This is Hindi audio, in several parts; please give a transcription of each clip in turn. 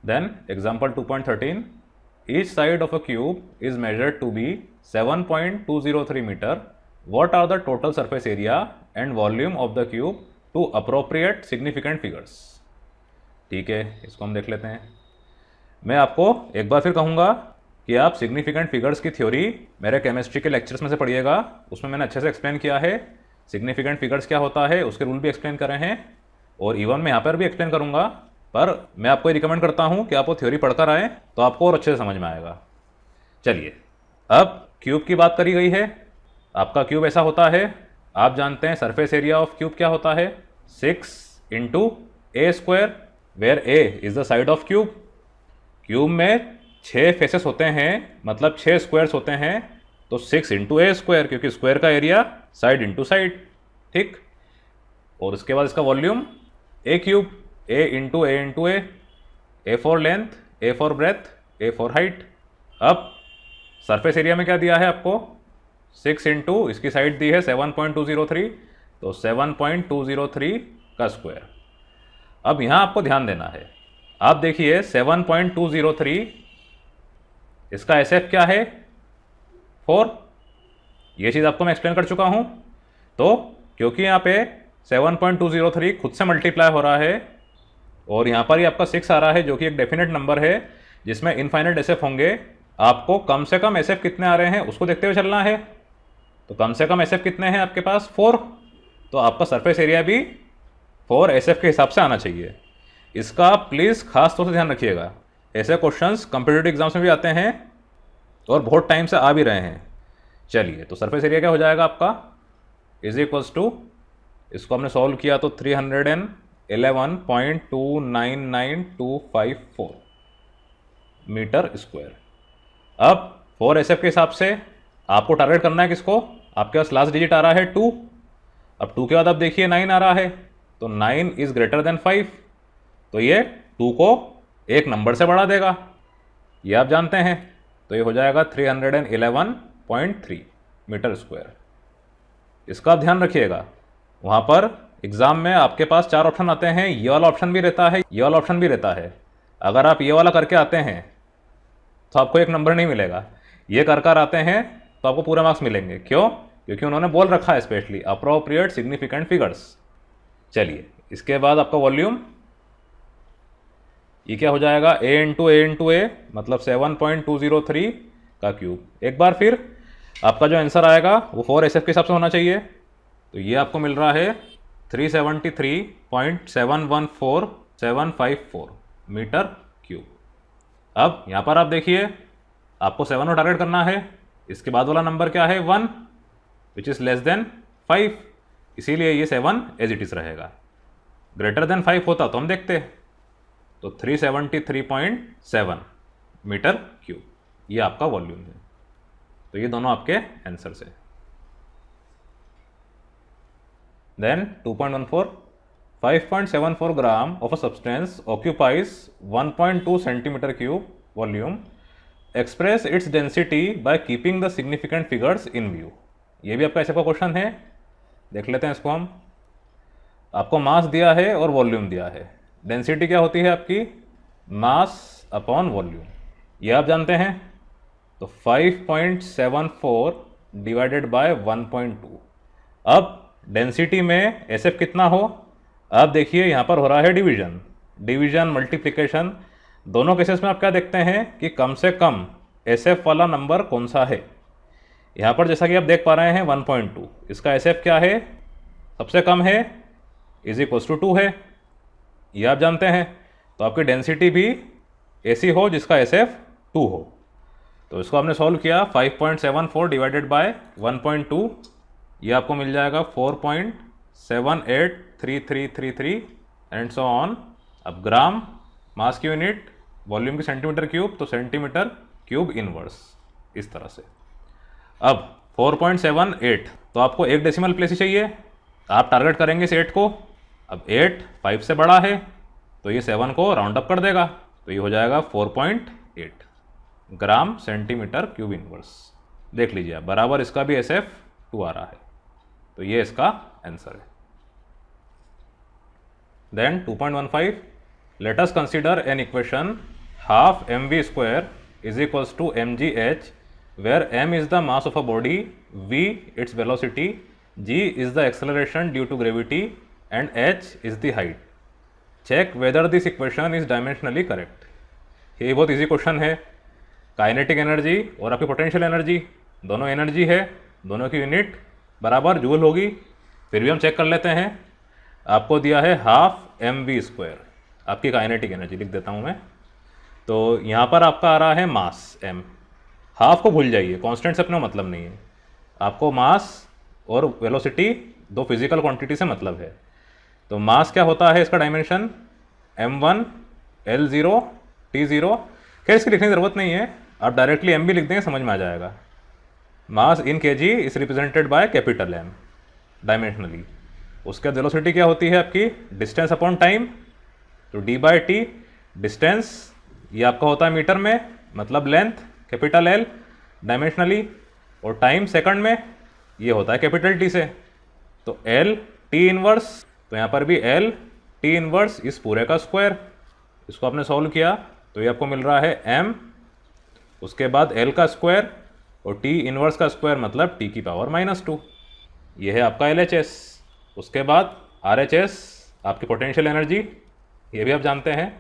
Then example 2.13, each side of a cube is measured to be 7.203 metre. What are the total surface area and volume of the cube to appropriate significant figures. ठीक है, इसको हम देख लेते हैं. मैं आपको एक बार फिर कहूँगा कि आप सिग्निफिकेंट फिगर्स की थ्योरी मेरे केमिस्ट्री के लेक्चर्स में से पढ़िएगा. उसमें मैंने अच्छे से एक्सप्लेन किया है सिग्निफिकेंट फिगर्स क्या होता है, उसके रूल भी एक्सप्लेन करे हैं, और इवन मैं यहाँ पर भी एक्सप्लेन करूँगा. पर मैं आपको रिकमेंड करता हूँ कि आप वो थ्योरी पढ़कर आएँ तो आपको और अच्छे से समझ में आएगा. चलिए, अब क्यूब की बात करी गई है. आपका क्यूब ऐसा होता है, आप जानते हैं सरफेस एरिया ऑफ क्यूब क्या होता है, 6 into A square, where A is the side of cube. Cube में 6 फेसेस होते हैं, मतलब 6 स्क्वायर्स होते हैं, तो 6 इंटू ए स्क्वायर, क्योंकि स्क्वायर का एरिया साइड इंटू साइड. ठीक, और उसके बाद इसका volume A cube, A into A for length, A for breadth, A for height. अब सरफेस एरिया में क्या दिया है आपको, 6 इंटू इसकी साइड दी है 7.203, तो 7.203 का स्क्वायर. अब यहाँ आपको ध्यान देना है, आप देखिए 7.203, इसका एसएफ क्या है, 4. ये चीज़ आपको मैं एक्सप्लेन कर चुका हूँ. तो क्योंकि यहाँ पे 7.203 खुद से मल्टीप्लाई हो रहा है, और यहाँ पर ही आपका 6 आ रहा है, जो कि एक डेफिनेट नंबर है जिसमें इनफाइनाइट एसएफ होंगे. आपको कम से कम एसएफ कितने आ रहे हैं उसको देखते हुए चलना है. तो कम से कम एसएफ कितने हैं आपके पास, 4. तो आपका सरफेस एरिया भी 4 एसएफ के हिसाब से आना चाहिए. इसका प्लीज़ खास तौर से ध्यान रखिएगा, ऐसे क्वेश्चंस कॉम्पिटिटिव एग्जाम्स में भी आते हैं और बहुत टाइम से आ भी रहे हैं. चलिए, तो सरफेस एरिया क्या हो जाएगा आपका, इज इक्वल्स टू, इसको हमने सॉल्व किया तो 311.299254 मीटर स्क्वायर. अब 4 एसएफ के हिसाब से आपको टारगेट करना है किसको, आपके पास लास्ट डिजिट आ रहा है 2. अब 2 के बाद आप देखिए 9 आ रहा है, तो 9 इज ग्रेटर देन 5, तो ये 2 को एक नंबर से बढ़ा देगा, ये आप जानते हैं. तो ये हो जाएगा 311.3 मीटर स्क्वायर. इसका आप ध्यान रखिएगा, वहाँ पर एग्ज़ाम में आपके पास 4 ऑप्शन आते हैं, ये वाला ऑप्शन भी रहता है, ये वाला ऑप्शन भी रहता है. अगर आप ये वाला करके आते हैं तो आपको एक नंबर नहीं मिलेगा, ये कर आते हैं तो आपको पूरे मार्क्स मिलेंगे. क्यों, क्योंकि उन्होंने बोल रखा है स्पेशली अप्रोप्रिएट सिग्निफिकेंट फिगर्स. चलिए, इसके बाद आपका वॉल्यूम, ये क्या हो जाएगा, ए, मतलब 7.203 का क्यूब. एक बार फिर आपका जो आंसर आएगा वो 4 एसएफ के हिसाब से होना चाहिए. तो ये आपको मिल रहा है 373.714754 मीटर क्यूब. अब यहाँ पर आप देखिए, आपको 7 को टारगेट करना है. इसके बाद वाला नंबर क्या है, 1, विच इज़ लेस देन 5, इसीलिए ये 7 एज इट इज़ रहेगा. ग्रेटर देन 5 होता तो हम देखते. तो 373.7 मीटर क्यूब ये आपका वॉल्यूम है. तो ये दोनों आपके आंसर्स है. Then 2.14, 5.74 gram of a substance occupies 1.2 centimetre cube volume. Express its density by keeping the significant figures in view. ये भी आपका ऐसे का क्वेश्चन है, देख लेते हैं इसको हम. आपको मास दिया है और वॉल्यूम दिया है. डेंसिटी क्या होती है आपकी, मास अपॉन वॉल्यूम, ये आप जानते हैं. तो 5.74 डिवाइडेड बाय 1.2. अब डेंसिटी में एसएफ कितना हो, आप देखिए यहाँ पर हो रहा है डिवीजन मल्टीप्लिकेशन. दोनों केसेस में आप क्या देखते हैं कि कम से कम एसएफ वाला नंबर कौन सा है. यहाँ पर जैसा कि आप देख पा रहे हैं 1.2, इसका एसएफ क्या है, सबसे कम है, इज इक्वल्स टू 2 है, ये आप जानते हैं. तो आपकी डेंसिटी भी ऐसी हो जिसका एसएफ 2 हो. तो इसको आपने सॉल्व किया, 5.74 डिवाइडेड बाय 1.2, ये आपको मिल जाएगा 4.783333 एंड सो ऑन. अब ग्राम मास की यूनिट, वॉल्यूम की सेंटीमीटर क्यूब, तो सेंटीमीटर क्यूब इनवर्स, इस तरह से. अब 4.78, तो आपको एक डेसिमल प्लेस ही चाहिए, आप टारगेट करेंगे इस 8 को. अब 8 5 से बड़ा है तो ये 7 को राउंड अप कर देगा, तो ये हो जाएगा 4.8 ग्राम सेंटीमीटर क्यूब इनवर्स. देख लीजिए आप, बराबर इसका भी एसएफ 2 आ रहा है, तो ये इसका आंसर है. Then 2.15, let us consider an equation half M V square is equals to M G H, where M is the mass of a body, V its velocity, G is the acceleration due to gravity and H is the height. Check whether this equation is dimensionally correct. ये बहुत इजी क्वेश्चन है। काइनेटिक एनर्जी और आपकी पोटेंशियल एनर्जी दोनों एनर्जी है, दोनों की यूनिट बराबर जूल होगी। फिर भी हम चेक कर लेते हैं। आपको दिया है हाफ एम वी स्क्वायर, आपकी काइनेटिक एनर्जी लिख देता हूँ मैं। तो यहाँ पर आपका आ रहा है मास एम, हाफ को भूल जाइए, कांस्टेंट से अपना मतलब नहीं है। आपको मास और वेलोसिटी दो फिजिकल क्वांटिटी से मतलब है। तो मास क्या होता है, इसका डायमेंशन m1 L0 T0। खैर इसकी लिखने की ज़रूरत नहीं है, आप डायरेक्टली m भी लिख देंगे समझ में आ जाएगा। मास इन kg is represented by capital M dimensionally. उसके बाद वेलोसिटी क्या होती है आपकी, डिस्टेंस अपॉन टाइम। तो d/t डिस्टेंस ये आपका होता है मीटर में, मतलब लेंथ कैपिटल L डायमेंशनली, और टाइम सेकंड में ये होता है कैपिटल T से। तो L T इनवर्स, तो यहाँ पर भी L T इनवर्स इस पूरे का स्क्वायर। इसको आपने सॉल्व किया तो ये आपको मिल रहा है m, उसके बाद L का स्क्वायर और T इनवर्स का स्क्वायर मतलब T की पावर -2। ये है आपका LHS। उसके बाद RHS आपकी पोटेंशियल एनर्जी, ये भी आप जानते हैं,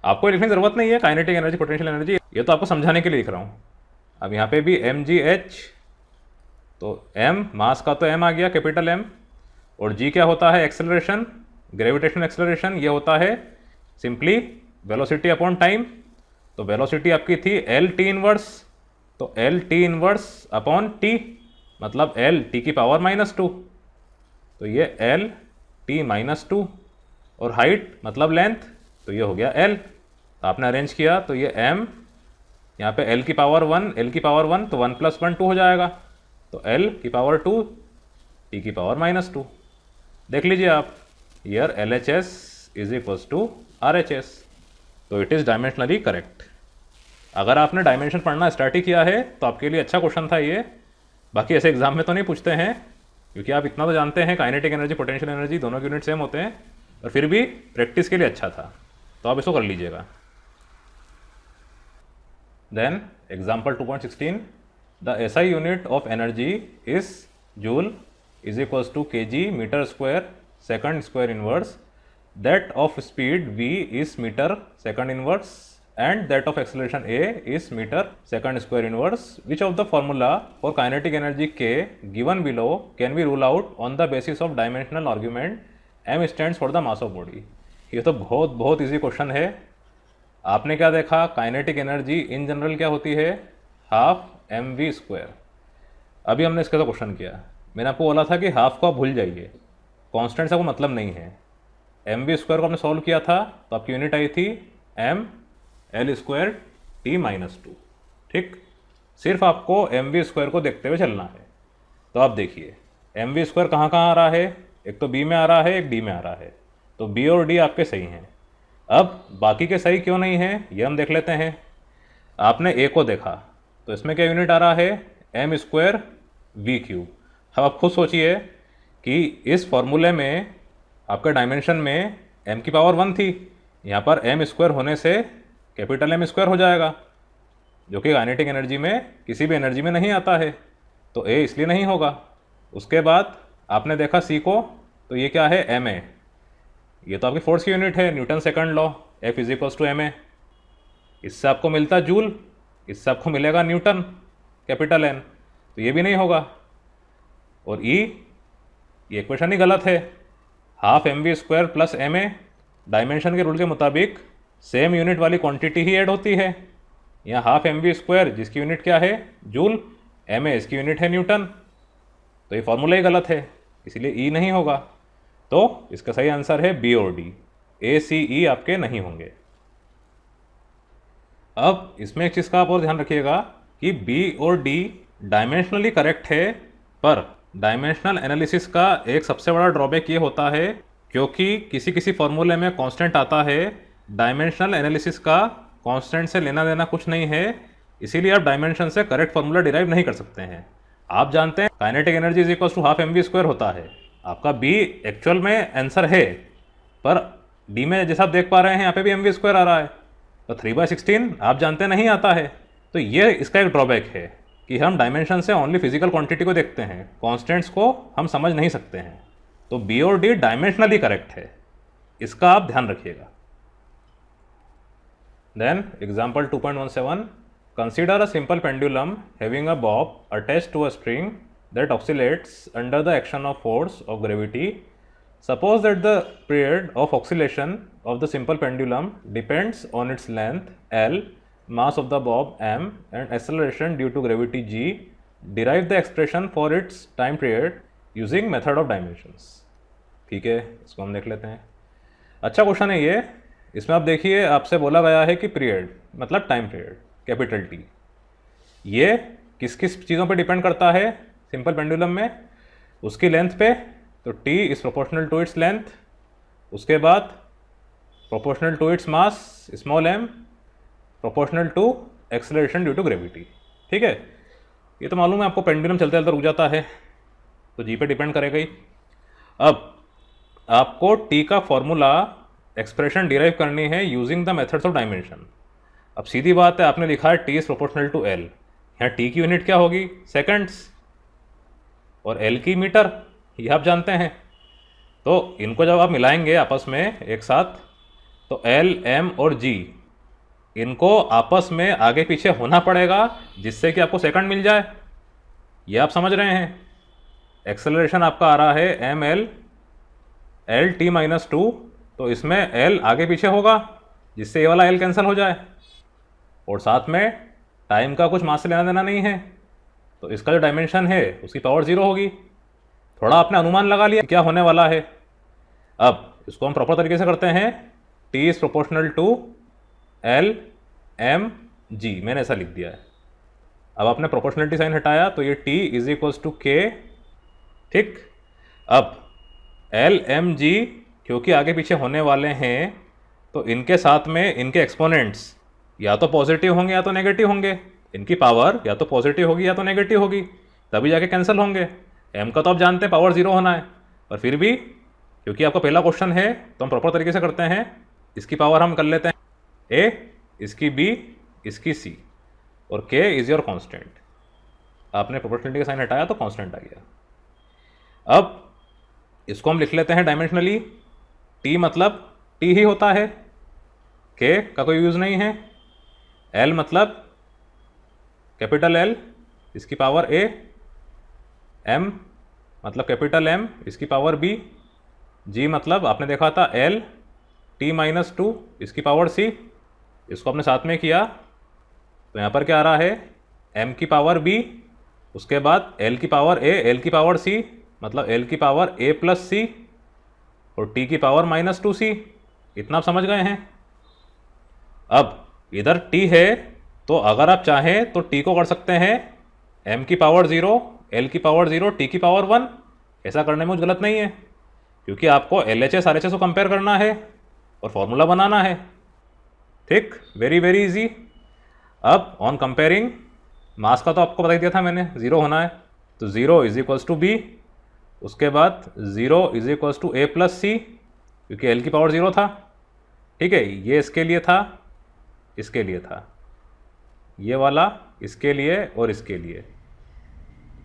आपको लिखने की ज़रूरत नहीं है। काइनेटिक एनर्जी, पोटेंशियल एनर्जी, ये तो आपको समझाने के लिए लिख रहा हूँ। अब यहाँ पे भी mgh, तो m मास का तो m आ गया कैपिटल M, और g क्या होता है, एक्सेलरेशन, ग्रेविटेशनल एक्सेलरेशन, ये होता है सिंपली वेलोसिटी अपॉन टाइम। तो वेलोसिटी आपकी थी L T इनवर्स, तो L T inverse upon T मतलब L T की पावर -2, तो ये L T -2, और हाइट मतलब लेंथ, तो ये हो गया L। तो आपने अरेंज किया तो ये M, यहाँ पे L की पावर 1, L की पावर 1, तो 1 + 1 2 हो जाएगा। तो L की पावर 2, T की पावर -2। देख लीजिए आप, here LHS is equals to RHS। तो इट इज़ डायमेंशनली करेक्ट। अगर आपने डायमेंशन पढ़ना स्टार्ट ही किया है तो आपके लिए अच्छा क्वेश्चन था ये। बाकी ऐसे एग्जाम में तो नहीं पूछते हैं, क्योंकि आप इतना तो जानते हैं काइनेटिक एनर्जी, पोटेंशियल एनर्जी दोनों के यूनिट सेम होते हैं, और फिर भी प्रैक्टिस के लिए अच्छा था, तो आप इसको कर लीजिएगा। Then example 2.16, the SI unit of energy is joule is equals to kg metre square second square inverse, that of speed v is meter second inverse and that of acceleration a is meter second square inverse. Which of the formula for kinetic energy k given below can be ruled out on the basis of dimensional argument m stands for the mass of body? ये तो बहुत इजी क्वेश्चन है। आपने क्या देखा, काइनेटिक एनर्जी इन जनरल क्या होती है, हाफ एम वी स्क्वायर। अभी हमने इसका तो क्वेश्चन किया, मैंने आपको बोला था कि हाफ को आप भूल जाइए, कांस्टेंट से कोई मतलब नहीं है। एम वी स्क्वायर को आपने सॉल्व किया था तो आपकी यूनिट आई थी m L स्क्वायर T -2। ठीक, सिर्फ आपको एम वी स्क्वायर को देखते हुए चलना है। तो आप देखिए एम वी स्क्वायर कहाँ कहाँ आ रहा है, एक तो b में आ रहा है, एक d में आ रहा है, तो b और d आपके सही हैं। अब बाकी के सही क्यों नहीं है ये हम देख लेते हैं। आपने a को देखा तो इसमें क्या यूनिट आ रहा है, m स्क्वायर वी क्यूब। अब आप खुद सोचिए कि इस फॉर्मूले में आपका डायमेंशन में m की पावर 1 थी, यहाँ पर m स्क्वायर होने से कैपिटल M स्क्वायर हो जाएगा, जो कि काइनेटिक एनर्जी में किसी भी एनर्जी में नहीं आता है, तो a इसलिए नहीं होगा। उसके बाद आपने देखा c को, तो ये क्या है, ma, ये तो आपकी फोर्स की यूनिट है, Newton second law, F is equals to ma। इससे आपको मिलता जूल, इससे आपको मिलेगा न्यूटन कैपिटल N, तो ये भी नहीं होगा। और E, ये इक्वेशन ही गलत है। Half M V square plus M A, dimension के रूल के मुताबिक सेम यूनिट वाली क्वांटिटी ही ऐड होती है। यहाँ हाफ एम वी स्क्वायर जिसकी यूनिट क्या है, जूल, एम ए इसकी यूनिट है न्यूटन, तो ये फॉर्मूला ही गलत है, इसलिए ई नहीं होगा। तो इसका सही आंसर है बी और डी, ए सी ई आपके नहीं होंगे। अब इसमें एक चीज़ का आप और ध्यान रखिएगा कि बी और डी डायमेंशनली करेक्ट है, पर डायमेंशनल एनालिसिस का एक सबसे बड़ा ड्रॉबैक ये होता है, क्योंकि किसी किसी फॉर्मूले में कांस्टेंट आता है, डायमेंशनल एनालिसिस का कांस्टेंट से लेना देना कुछ नहीं है, इसीलिए आप डायमेंशन से करेक्ट फॉर्मूला डिराइव नहीं कर सकते हैं। आप जानते हैं kinetic energy is equals to half M V square होता है, आपका बी एक्चुअल में आंसर है, पर डी में जैसा आप देख पा रहे हैं यहाँ पे भी एम वी स्क्वायर आ रहा है, तो 3/16 आप जानते नहीं आता है। तो ये इसका एक ड्रॉबैक है कि हम डायमेंशन से ओनली फिजिकल क्वांटिटी को देखते हैं, कॉन्स्टेंट्स को हम समझ नहीं सकते हैं। तो बी और डी डायमेंशनली करेक्ट है, इसका आप ध्यान रखिएगा। Then example 2.17, consider a simple pendulum having a bob attached to a string that oscillates under the action of force of gravity. Suppose that the period of oscillation of the simple pendulum depends on its length L, mass of the bob m, and acceleration due to gravity g. Derive the expression for its time period using method of dimensions. ठीक है, इसको हम देख लेते हैं। अच्छा क्वेश्चन है ये। इसमें आप देखिए, आपसे बोला गया है कि पीरियड मतलब टाइम पीरियड कैपिटल टी, ये किस किस चीज़ों पे डिपेंड करता है सिंपल पेंडुलम में, उसकी लेंथ पे। तो T is proportional to its length, उसके बाद proportional to its mass small M, proportional to acceleration due to gravity. ठीक है, ये तो मालूम है आपको, पेंडुलम चलते चलते रुक जाता है तो जी पे डिपेंड करेगा ही। अब आपको टी का फॉर्मूला एक्सप्रेशन डिराइव करनी है using the methods of dimension. अब सीधी बात है, आपने लिखा है T is proportional to L, यहाँ टी की यूनिट क्या होगी, सेकंड्स, और एल की मीटर, ये आप जानते हैं। तो इनको जब आप मिलाएंगे आपस में एक साथ, तो एल, एम और जी, इनको आपस में आगे पीछे होना पड़ेगा जिससे कि आपको सेकंड मिल जाए। ये आप समझ रहे हैं। एक्सेलरेशन आपका आ रहा है M L L T minus 2, तो इसमें एल आगे पीछे होगा जिससे ये वाला एल कैंसिल हो जाए, और साथ में टाइम का कुछ मास से लेना देना नहीं है, तो इसका जो डायमेंशन है उसकी पावर 0 होगी। थोड़ा आपने अनुमान लगा लिया क्या होने वाला है। अब इसको हम प्रॉपर तरीके से करते हैं। T is proportional to L M G, मैंने ऐसा लिख दिया है। अब आपने प्रोपोर्शनलिटी साइन हटाया तो ये टी इज इक्वल्स टू के। ठीक, अब एल एम जी क्योंकि आगे पीछे होने वाले हैं तो इनके साथ में इनके एक्सपोनेंट्स या तो पॉजिटिव होंगे या तो नेगेटिव होंगे, इनकी पावर या तो पॉजिटिव होगी या तो नेगेटिव होगी, तभी जाके कैंसिल होंगे। एम का तो आप जानते हैं पावर 0 होना है, पर फिर भी क्योंकि आपका पहला क्वेश्चन है तो हम प्रॉपर तरीके से करते हैं। इसकी पावर हम कर लेते हैं ए, इसकी बी, इसकी सी, और के इज योर कांस्टेंट। आपने प्रोपोर्शनलिटी का साइन हटाया तो कांस्टेंट आ गया। अब इसको हम लिख लेते हैं डायमेंशनली। टी मतलब टी ही होता है, के का कोई यूज़ नहीं है। एल मतलब कैपिटल एल, इसकी पावर ए। एम मतलब कैपिटल एम, इसकी पावर बी। जी मतलब आपने देखा था एल टी माइनस 2, इसकी पावर सी। इसको आपने साथ में किया तो यहाँ पर क्या आ रहा है, एम की पावर बी, उसके बाद एल की पावर ए, एल की पावर सी, मतलब एल की पावर ए प्लस सी, और टी की पावर -2c। इतना आप समझ गए हैं। अब इधर टी है तो अगर आप चाहें तो टी को कर सकते हैं m की पावर 0, l की पावर 0, t की पावर 1। ऐसा करने में कुछ गलत नहीं है क्योंकि आपको LHS RHS को कंपेयर करना है और फॉर्मूला बनाना है। ठीक, वेरी वेरी इजी। अब ऑन कंपेयरिंग, मास का तो आपको बता ही दिया था मैंने, 0 होना है, तो 0 इज इक्वल्स टू बी, उसके बाद 0 is equals to A plus C क्योंकि एल की पावर 0 था। ठीक है, ये इसके लिए था, इसके लिए था, ये वाला इसके लिए और इसके लिए।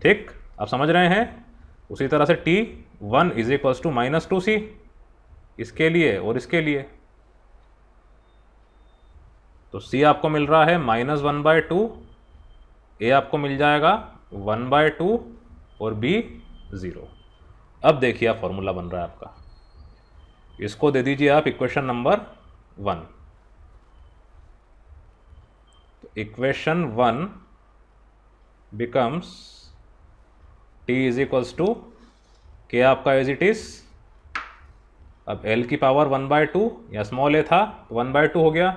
ठीक, आप समझ रहे हैं। उसी तरह से T1 is equals to -2c इसके लिए और इसके लिए। तो C आपको मिल रहा है -1/2, A आपको मिल जाएगा 1/2 और B 0। अब देखिए आप फॉर्मूला बन रहा है आपका, इसको दे दीजिए आप इक्वेशन नंबर 1। तो equation 1 becomes T is equals to K आपका एज इट इज। अब L की पावर 1/2 या स्मॉल a था तो 1/2 हो गया,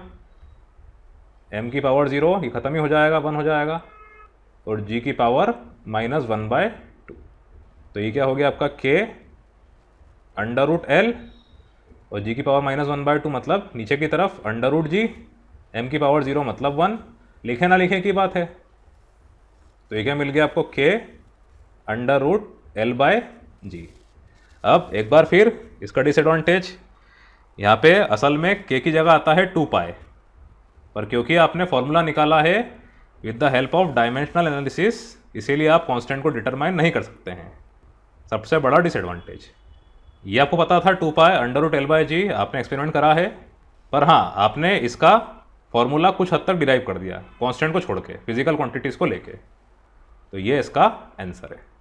M की पावर 0, ये ख़त्म ही हो जाएगा, 1 हो जाएगा, और G की पावर -1/2। तो ये क्या हो गया आपका K √L, और G की पावर -1/2 मतलब नीचे की तरफ √G, M की पावर 0 मतलब 1। लिखे ना लिखे की बात है। तो ये क्या मिल गया आपको, K √L/G। अब एक बार फिर इसका डिसएडवांटेज, यहाँ पे असल में K की जगह आता है 2π, पर क्योंकि आपने फॉर्मूला निकाला है with the help of dimensional analysis, इसीलिए आप कांस्टेंट को डिटरमाइन नहीं कर सकते हैं। सबसे बड़ा डिसएडवांटेज ये आपको पता था 2 पाई √L/g, आपने एक्सपेरिमेंट करा है, पर हाँ आपने इसका फॉर्मूला कुछ हद तक डिराइव कर दिया कांस्टेंट को छोड़ के, फिजिकल क्वांटिटीज़ को लेके। तो ये इसका आंसर है।